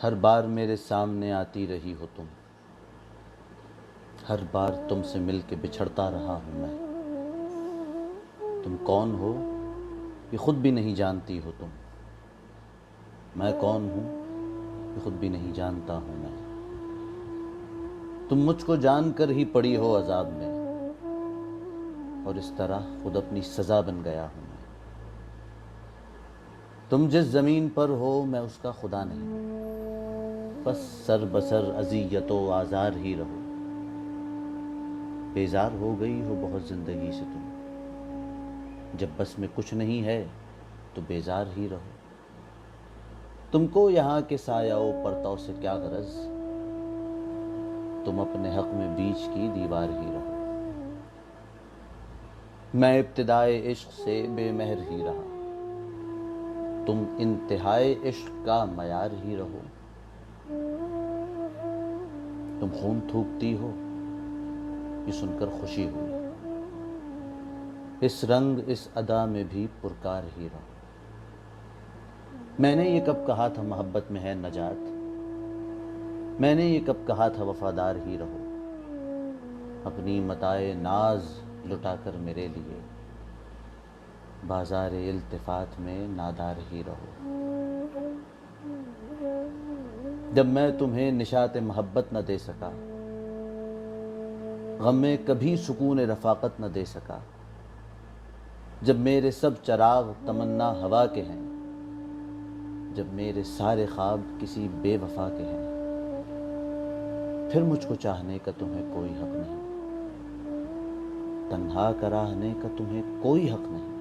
ہر بار میرے سامنے آتی رہی ہو تم، ہر بار تم سے مل کے بچھڑتا رہا ہوں میں۔ تم کون ہو یہ خود بھی نہیں جانتی ہو تم، میں کون ہوں یہ خود بھی نہیں جانتا ہوں میں۔ تم مجھ کو جان کر ہی پڑی ہو عذاب میں، اور اس طرح خود اپنی سزا بن گیا ہوں میں۔ تم جس زمین پر ہو میں اس کا خدا نہیں، بس سر بسر اذیت و آزار ہی رہو۔ بیزار ہو گئی ہو بہت زندگی سے تم، جب بس میں کچھ نہیں ہے تو بیزار ہی رہو۔ تم کو یہاں کے سایہ و پرتو سے کیا غرض، تم اپنے حق میں بیچ کی دیوار ہی رہو۔ میں ابتدائے عشق سے بے مہر ہی رہا، تم انتہائے عشق کا معیار ہی رہو۔ تم خون تھوکتی ہو یہ سن کر خوشی ہوئی، اس رنگ اس ادا میں بھی پرکار ہی رہو۔ میں نے یہ کب کہا تھا محبت میں ہے نجات، میں نے یہ کب کہا تھا وفادار ہی رہو۔ اپنی متاع ناز لٹا کر میرے لیے بازار التفات میں نادار ہی رہو۔ جب میں تمہیں نشاط محبت نہ دے سکا، غم میں کبھی سکون رفاقت نہ دے سکا، جب میرے سب چراغ تمنا ہوا کے ہیں، جب میرے سارے خواب کسی بے وفا کے ہیں، پھر مجھ کو چاہنے کا تمہیں کوئی حق نہیں، تنہا کراہنے کا تمہیں کوئی حق نہیں۔